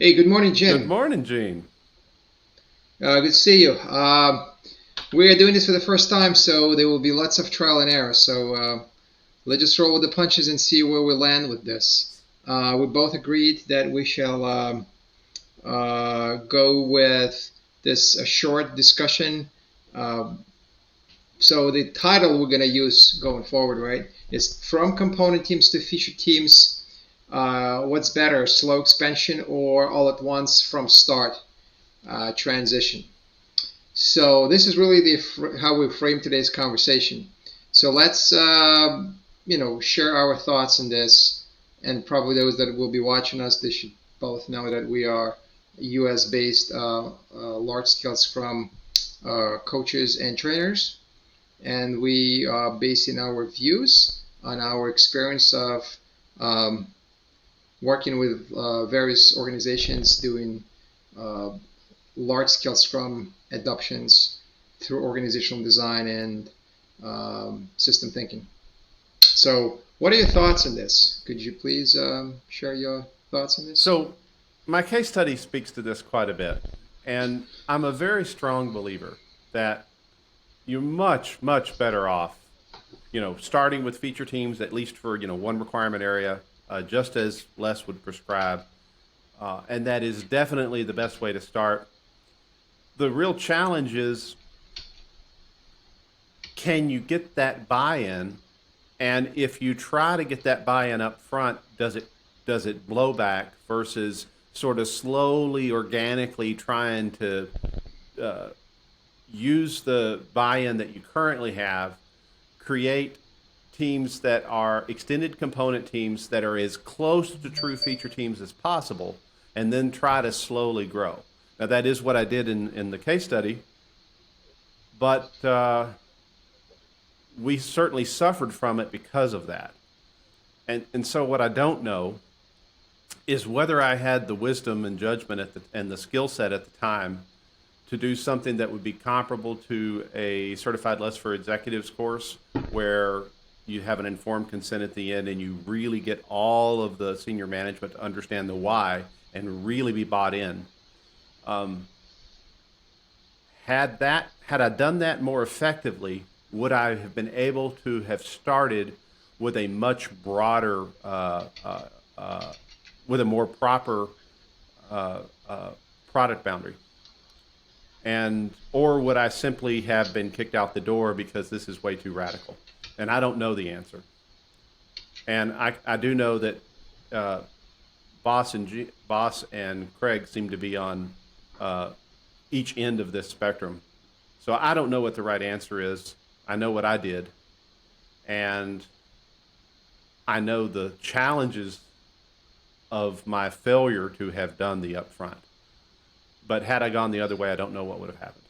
Hey, good morning, Good Jim. morning, Gene. Good to see you. We are doing this for the first time, so there will be lots of trial and error. So let's just roll with the punches and see where we land with this. We both agreed that we shall go with this short discussion. Uh, so the title we're going to use going forward, right, is From Component Teams to Feature Teams. What's better, slow expansion or all at once from start transition? So this is really how we frame today's conversation. So let's share our thoughts on this, and probably those that will be watching us, they should both know that we are U.S. based large scale Scrum coaches and trainers, and we are basing our views on our experience of um, working with various organizations doing uh, large-scale Scrum adoptions through organizational design and system thinking. So, what are your thoughts on this? Could you please share your thoughts on this? So, my case study speaks to this quite a bit. And I'm a very strong believer that you're much, much better off, starting with feature teams, at least for, one requirement area, just as Les would prescribe. And that is definitely the best way to start. The real challenge is, can you get that buy-in? And if you try to get that buy-in up front, does it blow back versus sort of slowly, organically trying to uh, use the buy-in that you currently have, create teams that are extended component teams that are as close to true feature teams as possible, and then try to slowly grow. Now, that is what I did in the case study, but we certainly suffered from it because of that. And so, what I don't know is whether I had the wisdom and judgment and the skill set at the time to do something that would be comparable to a certified less for executives course where you have an informed consent at the end and you really get all of the senior management to understand the why and really be bought in. Um, had I done that more effectively, would I have been able to have started with a much broader, uh, with a more proper uh, uh, product boundary? And or would I simply have been kicked out the door because this is way too radical? And I don't know the answer. And I do know that uh, Boss and Craig seem to be on uh, each end of this spectrum. So I don't know what the right answer is. I know what I did, and I know the challenges of my failure to have done the upfront. But had I gone the other way, I don't know what would have happened.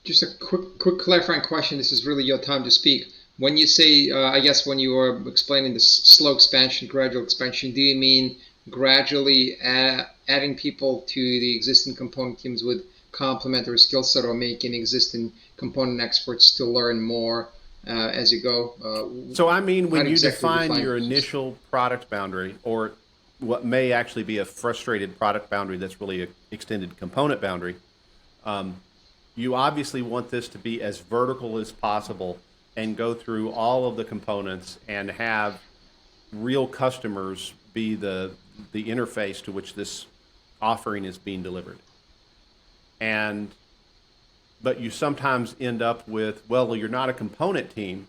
Just a quick clarifying question. This is really your time to speak. When you say, I guess, when you were explaining the slow expansion, gradual expansion, do you mean gradually adding people to the existing component teams with complementary skill set, or making existing component experts to learn more as you go? So I mean, How when do you you exactly define define your this? initial product boundary, or what may actually be a frustrated product boundary that's really an extended component boundary, um, you obviously want this to be as vertical as possible and go through all of the components and have real customers be the interface to which this offering is being delivered. And but you sometimes end up with, well, you're not a component team,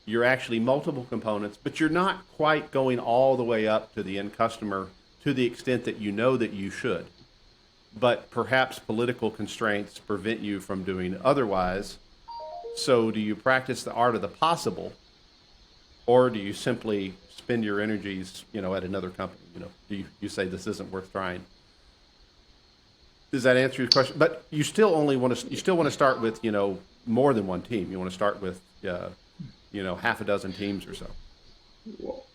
you're actually multiple components, but you're not quite going all the way up to the end customer to the extent that you know that you should. But perhaps political constraints prevent you from doing otherwise. So, do you practice the art of the possible, or do you simply spend your energies, at another company? Do you say this isn't worth trying? Does that answer your question? But you still want to start with more than one team. You want to start with half a dozen teams or so.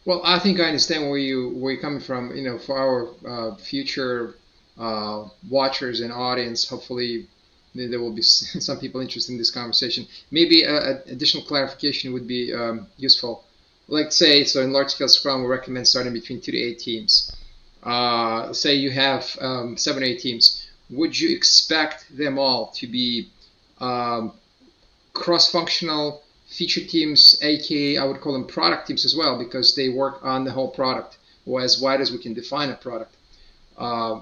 Well, I think I understand where you're coming from. For our future watchers and audience, hopefully there will be some people interested in this conversation. Maybe additional clarification would be useful. Like say, so in large scale Scrum, we recommend starting between 2 to 8 teams. say you have 7 or 8 teams, would you expect them all to be um, cross-functional feature teams, aka I would call them product teams as well, because they work on the whole product, or as wide as we can define a product?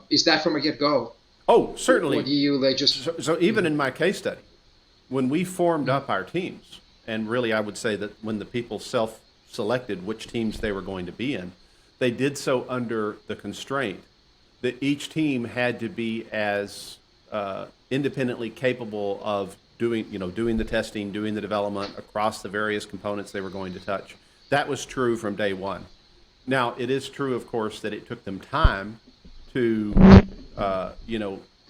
Is that from a get-go? Oh, Or certainly. do you like just So even in my case study, when we formed up our teams, and really I would say that when the people self-selected which teams they were going to be in, they did so under the constraint that each team had to be as independently capable of doing the testing, doing the development across the various components they were going to touch. That was true from day one. Now, it is true, of course, that it took them time to,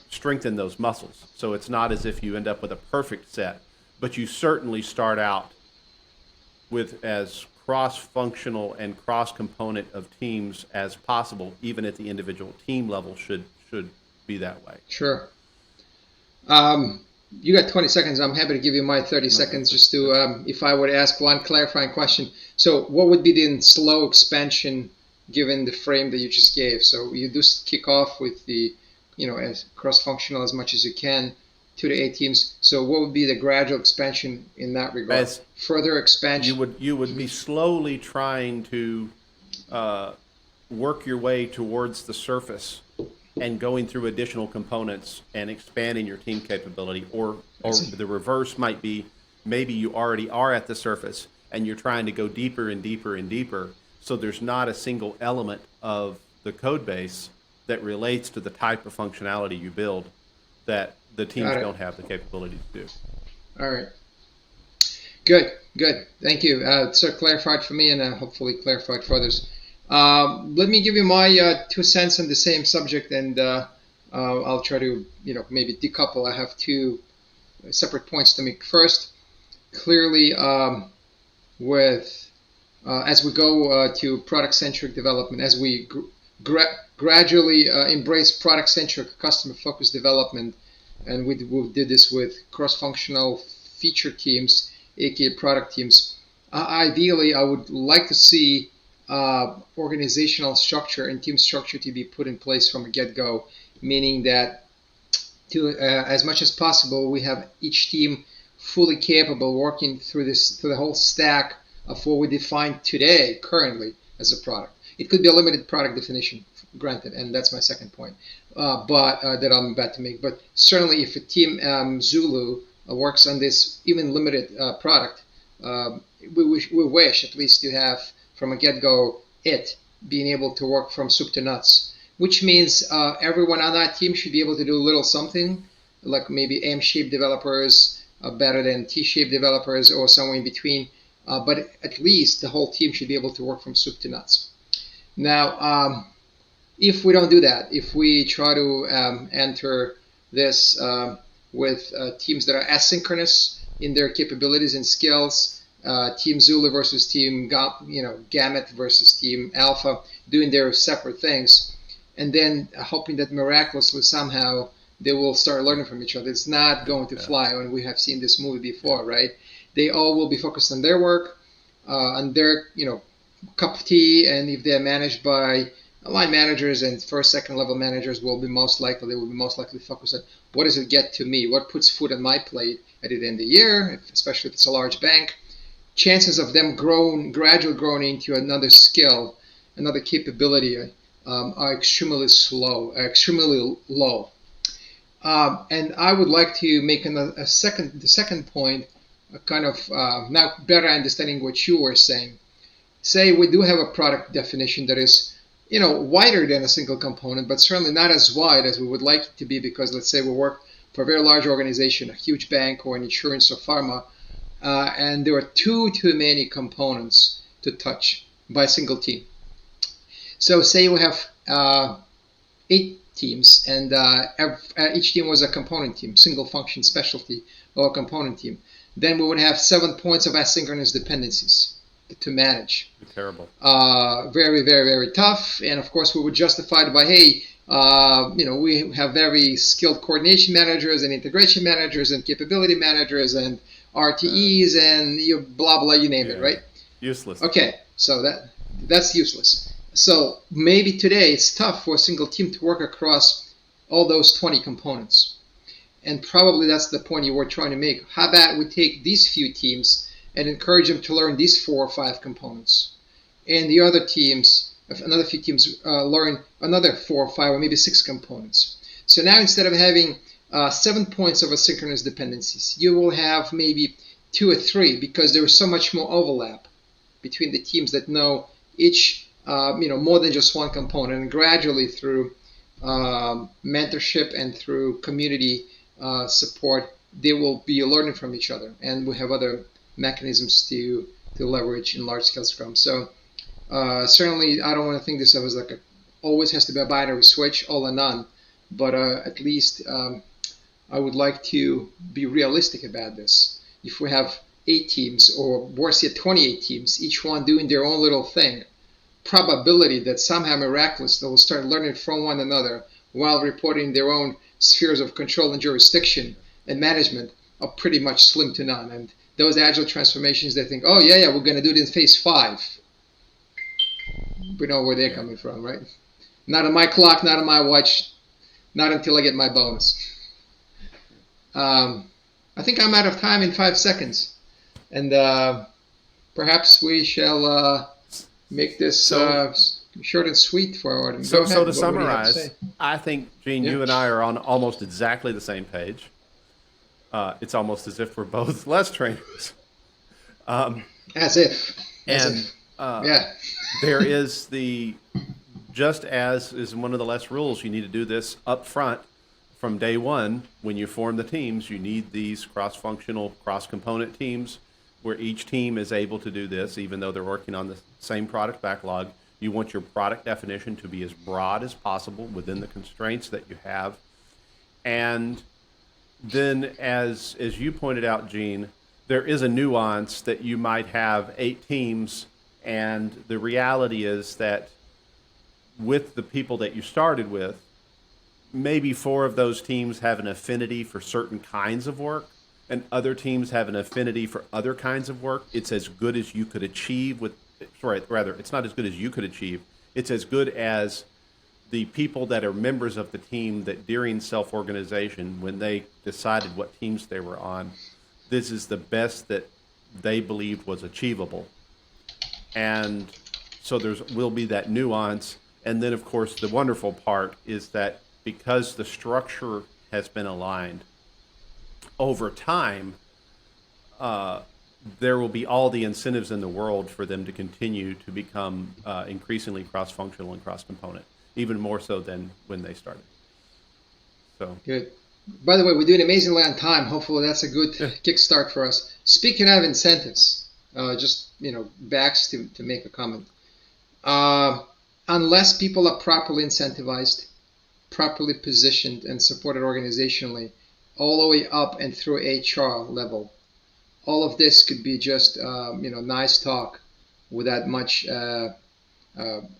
strengthen those muscles. So it's not as if you end up with a perfect set, but you certainly start out with as cross-functional and cross-component of teams as possible, even at the individual team level should be that way. sure? You got 20 seconds. I'm happy to give you my 30 seconds just to, if I were to ask one clarifying question. So, what would be the slow expansion given the frame that you just gave? So, you just kick off with the, as cross-functional as much as you can, 2 to 8 teams. So, what would be the gradual expansion in that regard? As Further expansion. you would be slowly trying to work your way towards the surface and going through additional components and expanding your team capability, or the reverse might be maybe you already are at the surface and you're trying to go deeper and deeper and deeper, so there's not a single element of the code base that relates to the type of functionality you build that the teams don't have the capability to do. All right. Good. Thank you. So clarified for me, and hopefully clarified for others. Let me give you my 2 cents on the same subject, and I'll try to, maybe decouple. I have 2 separate points to make. First, clearly, with as we go to product-centric development, as we gradually embrace product-centric, customer-focused development, and we did this with cross-functional feature teams, aka product teams. Ideally, I would like to see organizational structure and team structure to be put in place from a get-go, meaning that as much as possible, we have each team fully capable working through the whole stack of what we define today, currently, as a product. It could be a limited product definition, granted, and that's my second point, but that I'm about to make. But certainly, if a team Zulu works on this even limited product, we wish at least to have from a get-go it being able to work from soup to nuts, which means everyone on that team should be able to do a little something, like maybe M-shaped developers better than T-shaped developers, or somewhere in between. But at least the whole team should be able to work from soup to nuts. Now, if we don't do that, if we try to enter this with teams that are asynchronous in their capabilities and skills, Team Zulu versus Team Gamut versus Team Alpha, doing their separate things, and then hoping that miraculously somehow they will start learning from each other. It's not going to fly, and we have seen this movie before, right? They all will be focused on their work, on their cup of tea, and if they're managed by line managers and first, second level managers, they will be most likely focused on what does it get to me, what puts food on my plate at the end of the year, especially if it's a large bank. Chances of them gradually growing into another skill, another capability, are extremely low. And I would like to make the second point, kind of now better understanding what you were saying. Say we do have a product definition that is, wider than a single component, but certainly not as wide as we would like it to be, because let's say we work for a very large organization, a huge bank or an insurance or pharma, and there are too many components to touch by a single team. So say we have 8 teams, and each team was a component team, single function specialty or a component team. Then we would have 7 points of asynchronous dependencies to manage. Terrible. Very, very, very tough. And of course, we would justify it by, hey, we have very skilled coordination managers and integration managers and capability managers and RTEs and blah blah, you name it, right? Useless. Okay, so that's useless. So maybe today it's tough for a single team to work across all those 20 components. And probably that's the point you were trying to make. How about we take these few teams and encourage them to learn these 4 or 5 components, and the other teams, another few teams, learn another 4 or 5 or maybe 6 components. So now instead of having 7 points of asynchronous dependencies, you will have maybe 2 or 3 because there is so much more overlap between the teams that know each, more than just one component, and gradually through mentorship and through community support, they will be learning from each other, and we have other mechanisms to leverage in large scale Scrum. So certainly, I don't want to think this of as like always has to be a binary switch, all or none, but at least I would like to be realistic about this. If we have 8 teams, or worse yet, 28 teams, each one doing their own little thing, probability that somehow miraculous they will start learning from one another while reporting their own spheres of control and jurisdiction and management are pretty much slim to none. And those agile transformations, they think, oh yeah, we're going to do it in phase 5. We know where they're coming from, right? Not on my clock, not on my watch, not until I get my bonus. I think I'm out of time in 5 seconds, and perhaps we shall make this short and sweet for our audience. So to summarize, I think, Gene, you and I are on almost exactly the same page. It's almost as if we're both LeSS trainers. As if. There is just as is one of the LeSS rules, you need to do this up front from day one. When you form the teams, you need these cross-functional, cross-component teams where each team is able to do this, even though they're working on the same product backlog. You want your product definition to be as broad as possible within the constraints that you have. And then, as you pointed out, Gene, there is a nuance that you might have 8 teams, and the reality is that with the people that you started with, maybe 4 of those teams have an affinity for certain kinds of work, and other teams have an affinity for other kinds of work. It's as good as you could achieve with, it's not as good as you could achieve. It's as good as the people that are members of the team that during self-organization, when they decided what teams they were on, this is the best that they believed was achievable. And so will be that nuance. And then, of course, the wonderful part is that because the structure has been aligned over time, there will be all the incentives in the world for them to continue to become increasingly cross-functional and cross-component, even more so than when they started. So good. By the way, we're doing amazingly on time. Hopefully that's a good kickstart for us. Speaking of incentives, Bax to make a comment. Unless people are properly incentivized, properly positioned and supported organizationally, all the way up and through HR level, all of this could be just nice talk without much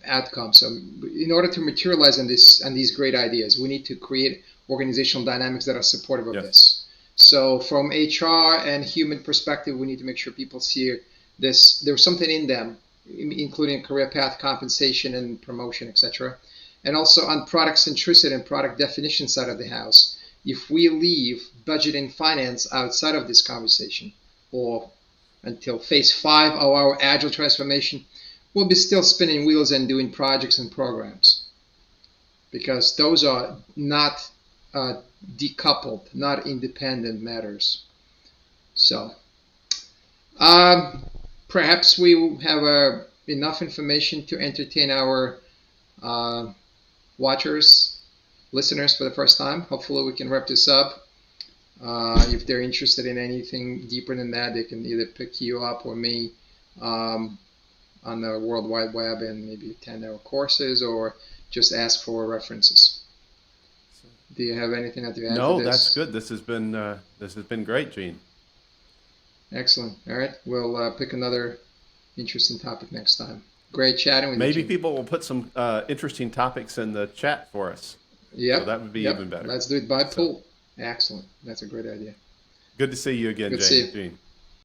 outcome. So in order to materialize on these great ideas, we need to create organizational dynamics that are supportive of this. So from HR and human perspective, we need to make sure people see there's something in them, including career path, compensation, and promotion, etc. And also on product centricity and product definition side of the house, if we leave budget and finance outside of this conversation, or until phase 5 of our agile transformation, we'll be still spinning wheels and doing projects and programs, because those are not decoupled, not independent matters. So perhaps we will have enough information to entertain our watchers, listeners for the first time. Hopefully we can wrap this up. If they're interested in anything deeper than that, they can either pick you up or me on the World Wide Web and maybe attend our courses or just ask for references. Do you have anything to add to this? No, that's good. This has been great, Gene. Excellent. All right, we'll pick another interesting topic next time. Great chatting with you. Maybe people will put some interesting topics in the chat for us. Yeah, so that would be even better. Let's do it by poll. Excellent. That's a great idea. Good to see you again, Gene.